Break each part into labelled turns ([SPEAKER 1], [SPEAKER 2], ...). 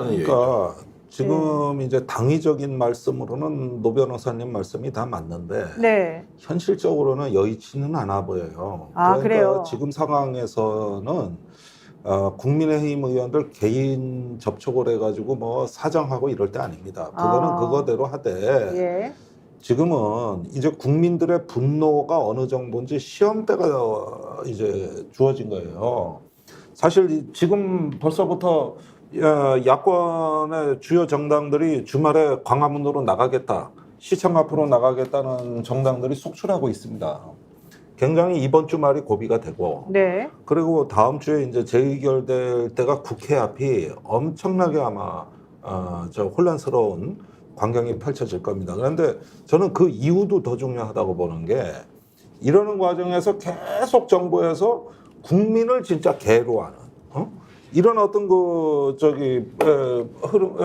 [SPEAKER 1] 그러니까 지금 이제 당위적인 말씀으로는 노 변호사님 말씀이 다 맞는데
[SPEAKER 2] 네.
[SPEAKER 1] 현실적으로는 여의치는 않아 보여요.
[SPEAKER 2] 아,
[SPEAKER 1] 그러니까
[SPEAKER 2] 그래요?
[SPEAKER 1] 지금 상황에서는 국민의힘 의원들 개인 접촉을 해가지고 뭐 사정하고 이럴 때 아닙니다. 그거는
[SPEAKER 2] 아.
[SPEAKER 1] 그거대로 하되
[SPEAKER 2] 예.
[SPEAKER 1] 지금은 이제 국민들의 분노가 어느 정도인지 시험대가 이제 주어진 거예요. 사실 지금 벌써부터 야권의 주요 정당들이 주말에 광화문으로 나가겠다, 시청 앞으로 나가겠다는 정당들이 속출하고 있습니다. 굉장히 이번 주말이 고비가 되고,
[SPEAKER 2] 네.
[SPEAKER 1] 그리고 다음 주에 이제 재의결될 때가 국회 앞이 엄청나게 아마 저 혼란스러운 광경이 펼쳐질 겁니다. 그런데 저는 그 이유도 더 중요하다고 보는 게, 이러는 과정에서 계속 정부에서 국민을 진짜 개로하는 이런 어떤 그 흐름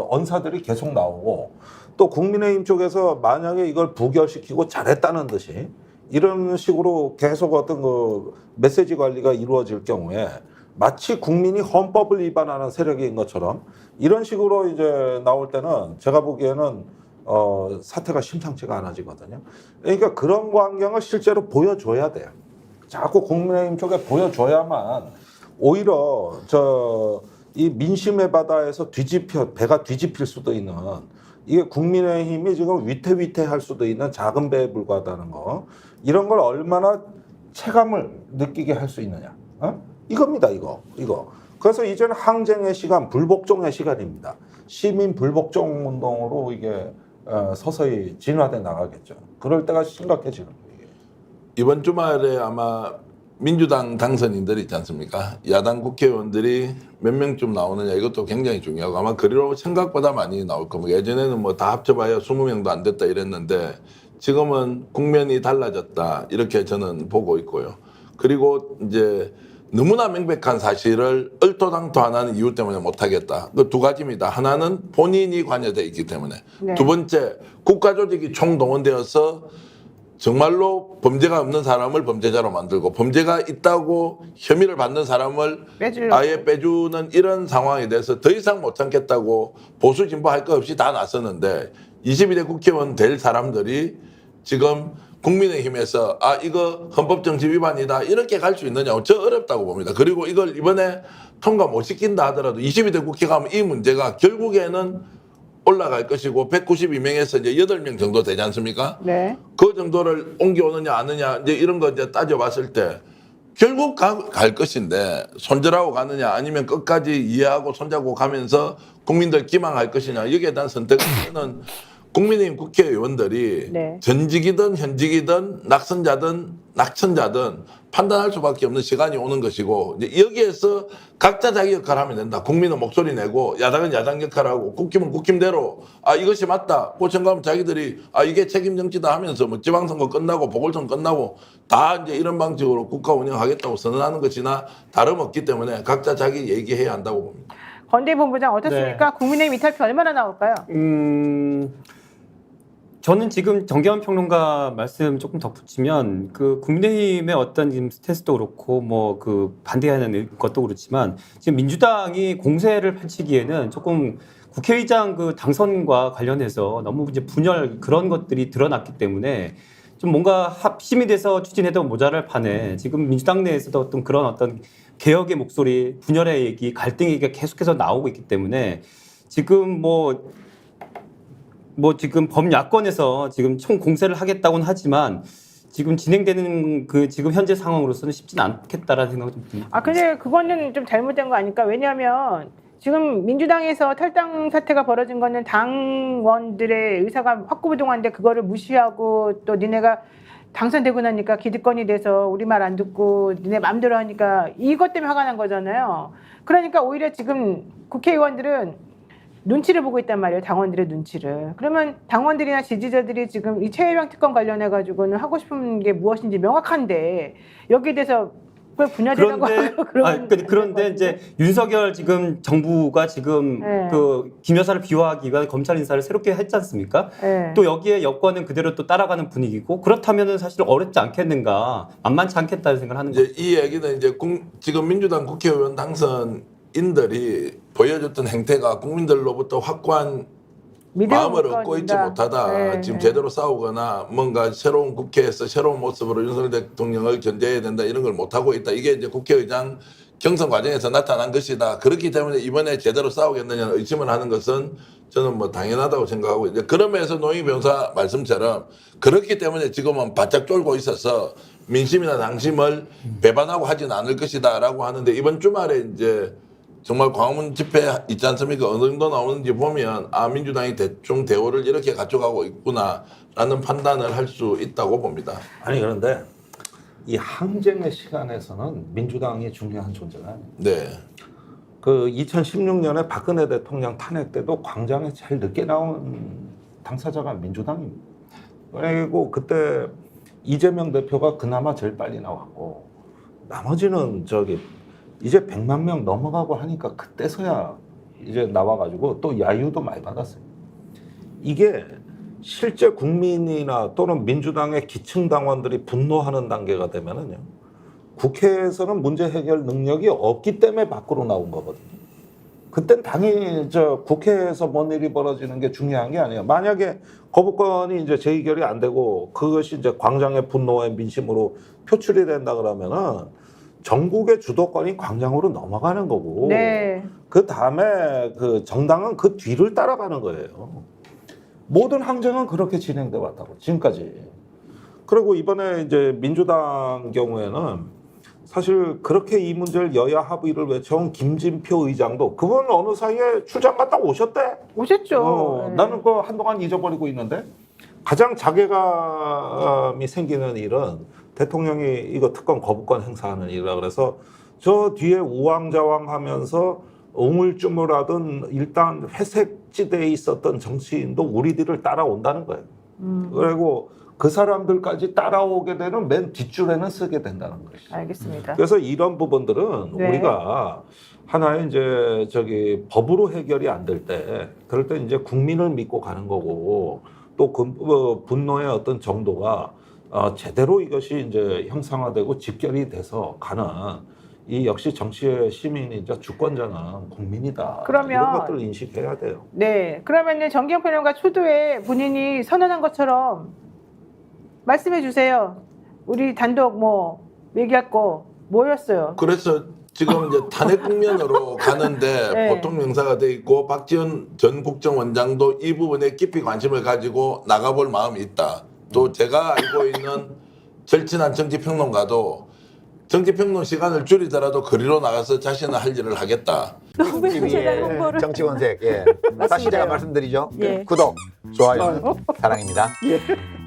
[SPEAKER 1] 언사들이 계속 나오고, 또 국민의힘 쪽에서 만약에 이걸 부결시키고 잘했다는 듯이 이런 식으로 계속 어떤 그 메시지 관리가 이루어질 경우에 마치 국민이 헌법을 위반하는 세력인 것처럼 이런 식으로 이제 나올 때는 제가 보기에는 사태가 심상치가 않아지거든요. 그러니까 그런 광경을 실제로 보여줘야 돼요. 자꾸 국민의힘 쪽에 보여줘야만 오히려 이 민심의 바다에서 배가 뒤집힐 수도 있는, 이게 국민의힘이 지금 위태위태할 수도 있는 작은 배에 불과하다는 거, 이런 걸 얼마나 체감을 느끼게 할 수 있느냐, 이겁니다. 이거. 그래서 이제는 항쟁의 시간, 불복종의 시간입니다. 시민 불복종 운동으로 이게 서서히 진화돼 나가겠죠. 그럴 때가 심각해지는 거예요.
[SPEAKER 3] 이번 주말에 아마 민주당 당선인들 있지 않습니까? 야당 국회의원들이 몇 명쯤 나오느냐, 이것도 굉장히 중요하고, 아마 그리로 생각보다 많이 나올 겁니다. 예전에는 뭐 다 합쳐봐야 20명도 안 됐다 이랬는데 지금은 국면이 달라졌다, 이렇게 저는 보고 있고요. 그리고 이제 너무나 명백한 사실을 얼토당토 안 하는 이유 때문에 못하겠다. 그 두 가지입니다. 하나는 본인이 관여되어 있기 때문에.
[SPEAKER 2] 네.
[SPEAKER 3] 두 번째, 국가조직이 총동원되어서 정말로 범죄가 없는 사람을 범죄자로 만들고, 범죄가 있다고 혐의를 받는 사람을
[SPEAKER 2] 빼주려고.
[SPEAKER 3] 아예 빼주는 이런 상황에 대해서 더 이상 못 참겠다고 보수 진보 할 것 없이 다 나섰는데, 22대 국회의원 될 사람들이 지금 국민의힘에서 이거 헌법정지 위반이다 이렇게 갈 수 있느냐, 저 어렵다고 봅니다. 그리고 이걸 이번에 통과 못 시킨다 하더라도 22대 국회 가면 이 문제가 결국에는 올라갈 것이고, 192명에서 이제 8명 정도 되지 않습니까?
[SPEAKER 2] 네.
[SPEAKER 3] 그 정도를 옮겨오느냐 아느냐, 이제 이런 거 이제 따져봤을 때 결국 갈 것인데, 손절하고 가느냐 아니면 끝까지 이해하고 손잡고 가면서 국민들 기망할 것이냐, 여기에 대한 선택은 국민의힘 국회의원들이
[SPEAKER 2] 네.
[SPEAKER 3] 전직이든 현직이든 낙선자든 낙천자든 판단할 수밖에 없는 시간이 오는 것이고, 이제 여기에서 각자 자기 역할을 하면 된다. 국민은 목소리 내고, 야당은 야당 역할하고, 국힘은 국힘대로 이것이 맞다 보청가면 자기들이 이게 책임 정치다 하면서 뭐 지방선거 끝나고 보궐선거 끝나고 다 이제 이런 방식으로 국가 운영하겠다고 선언하는 것이나 다름없기 때문에 각자 자기 얘기해야 한다고 봅니다.
[SPEAKER 2] 권대희 본부장 어떻습니까?
[SPEAKER 4] 네.
[SPEAKER 2] 국민의힘 이탈표 얼마나 나올까요?
[SPEAKER 4] 저는 지금 정계원 평론가 말씀 조금 덧붙이면, 그 국민의힘의 어떤 지금 스탠스도 그렇고 뭐 그 반대하는 것도 그렇지만, 지금 민주당이 공세를 펼치기에는 조금 국회의장 그 당선과 관련해서 너무 이제 분열 그런 것들이 드러났기 때문에 좀 뭔가 합심이 돼서 추진해도 모자랄 판에, 지금 민주당 내에서도 어떤 그런 어떤 개혁의 목소리, 분열의 얘기, 갈등의 얘기가 계속해서 나오고 있기 때문에 지금 뭐 지금 범야권에서 지금 총 공세를 하겠다고는 하지만 지금 진행되는 그 지금 현재 상황으로서는 쉽지는 않겠다라는 생각이 좀 듭니다.
[SPEAKER 2] 근데 그거는 좀 잘못된 거 아닐까? 왜냐하면 지금 민주당에서 탈당 사태가 벌어진 거는 당원들의 의사가 확고부동한데 그거를 무시하고, 또 니네가 당선되고 나니까 기득권이 돼서 우리 말 안 듣고 니네 마음대로 하니까 이것 때문에 화가 난 거잖아요. 그러니까 오히려 지금 국회의원들은 눈치를 보고 있단 말이에요. 당원들의 눈치를. 그러면 당원들이나 지지자들이 지금 이 최혜병 특검 관련해 가지고는 하고 싶은 게 무엇인지 명확한데, 여기에 대해서 그걸 분야되라고
[SPEAKER 4] 그런데 이제 윤석열 지금 정부가 지금
[SPEAKER 2] 네.
[SPEAKER 4] 그 김 여사를 비호하기 위한 검찰 인사를 새롭게 했지 않습니까?
[SPEAKER 2] 네.
[SPEAKER 4] 또 여기에 여권은 그대로 또 따라가는 분위기고, 그렇다면은 사실 어렵지 않겠는가, 만만치 않겠다는 생각을 하는 거죠.
[SPEAKER 3] 이제 이 얘기는 이제 지금 민주당 국회의원 당선 정치인들이 보여줬던 행태가 국민들로부터 확고한
[SPEAKER 2] 믿음을
[SPEAKER 3] 마음을
[SPEAKER 2] 못
[SPEAKER 3] 얻고 있지
[SPEAKER 2] 가진다.
[SPEAKER 3] 못하다.
[SPEAKER 2] 네,
[SPEAKER 3] 지금
[SPEAKER 2] 네.
[SPEAKER 3] 제대로 싸우거나 뭔가 새로운 국회에서 새로운 모습으로 윤석열 대통령을 견제해야 된다 이런 걸 못하고 있다. 이게 이제 국회의장 경선 과정에서 나타난 것이다. 그렇기 때문에 이번에 제대로 싸우겠느냐는 의심을 하는 것은 저는 뭐 당연하다고 생각하고 이제 그러면서 노영희 변호사 말씀처럼 그렇기 때문에 지금은 바짝 쫄고 있어서 민심이나 당심을 배반하고 하진 않을 것이다라고 하는데 이번 주말에 이제 정말 광화문 집회 있지 않습니까? 어느 정도 나오는지 보면 아 민주당이 대충 대우를 이렇게 가져가고 있구나라는 판단을 할 수 있다고 봅니다.
[SPEAKER 1] 아니 그런데 이 항쟁의 시간에서는 민주당이 중요한 존재가 아니에요.
[SPEAKER 3] 네.
[SPEAKER 1] 그 2016년에 박근혜 대통령 탄핵 때도 광장에 제일 늦게 나온 당사자가 민주당입니다. 그리고 그때 이재명 대표가 그나마 제일 빨리 나왔고 나머지는 이제 100만 명 넘어가고 하니까 그때서야 이제 나와가지고 또 야유도 많이 받았어요. 이게 실제 국민이나 또는 민주당의 기층 당원들이 분노하는 단계가 되면은요. 국회에서는 문제 해결 능력이 없기 때문에 밖으로 나온 거거든요. 그땐 당연히 국회에서 뭔 일이 벌어지는 게 중요한 게 아니에요. 만약에 거부권이 이제 재의결이 안 되고 그것이 이제 광장의 분노의 민심으로 표출이 된다 그러면은 전국의 주도권이 광장으로 넘어가는 거고.
[SPEAKER 2] 네.
[SPEAKER 1] 그 다음에 그 정당은 그 뒤를 따라가는 거예요. 모든 항쟁은 그렇게 진행돼 왔다고 지금까지. 그리고 이번에 이제 민주당 경우에는 사실 그렇게 이 문제를 여야 합의를 외쳐온 김진표 의장도 그분 어느 사이에 출장 갔다 오셨대.
[SPEAKER 2] 오셨죠. 네.
[SPEAKER 1] 나는 그 한동안 잊어버리고 있는데 가장 자괴감이 생기는 일은 대통령이 이거 특권 거부권 행사하는 일이라 그래서 저 뒤에 우왕좌왕하면서 우물쭈물하던 일단 회색지대에 있었던 정치인도 우리들을 따라온다는 거예요. 그리고 그 사람들까지 따라오게 되는 맨 뒷줄에는 쓰게 된다는 거예요.
[SPEAKER 2] 알겠습니다.
[SPEAKER 1] 그래서 이런 부분들은
[SPEAKER 2] 네.
[SPEAKER 1] 우리가 하나의 이제 법으로 해결이 안 될 때, 그럴 때 이제 국민을 믿고 가는 거고, 또 그 분노의 어떤 정도가 제대로 이것이 이제 형상화되고 집결이 돼서 가는 이 역시 정치의 시민이자 주권자는 국민이다.
[SPEAKER 2] 그러면-
[SPEAKER 1] 이런 것들을 인식해야 돼요.
[SPEAKER 2] 네. 그러면은 정경 평론가 초두에 본인이 선언한 것처럼 말씀해 주세요. 우리 단독 뭐 얘기할 거 뭐였어요?
[SPEAKER 3] 그래서 지금 이제 탄핵 국면으로 가는데
[SPEAKER 2] 네.
[SPEAKER 3] 보통 명사가 돼 있고 박지원 전 국정원장도 이 부분에 깊이 관심을 가지고 나가볼 마음이 있다. 또 제가 알고 있는 절친한 정치평론가도 정치평론 시간을 줄이더라도 거리로 나가서 자신은 할 일을 하겠다.
[SPEAKER 5] TV의
[SPEAKER 2] 홍보를.
[SPEAKER 5] 정치권색. 예. 다시 제가 말씀드리죠.
[SPEAKER 2] 예.
[SPEAKER 5] 구독, 좋아요, 사랑입니다.
[SPEAKER 2] 예.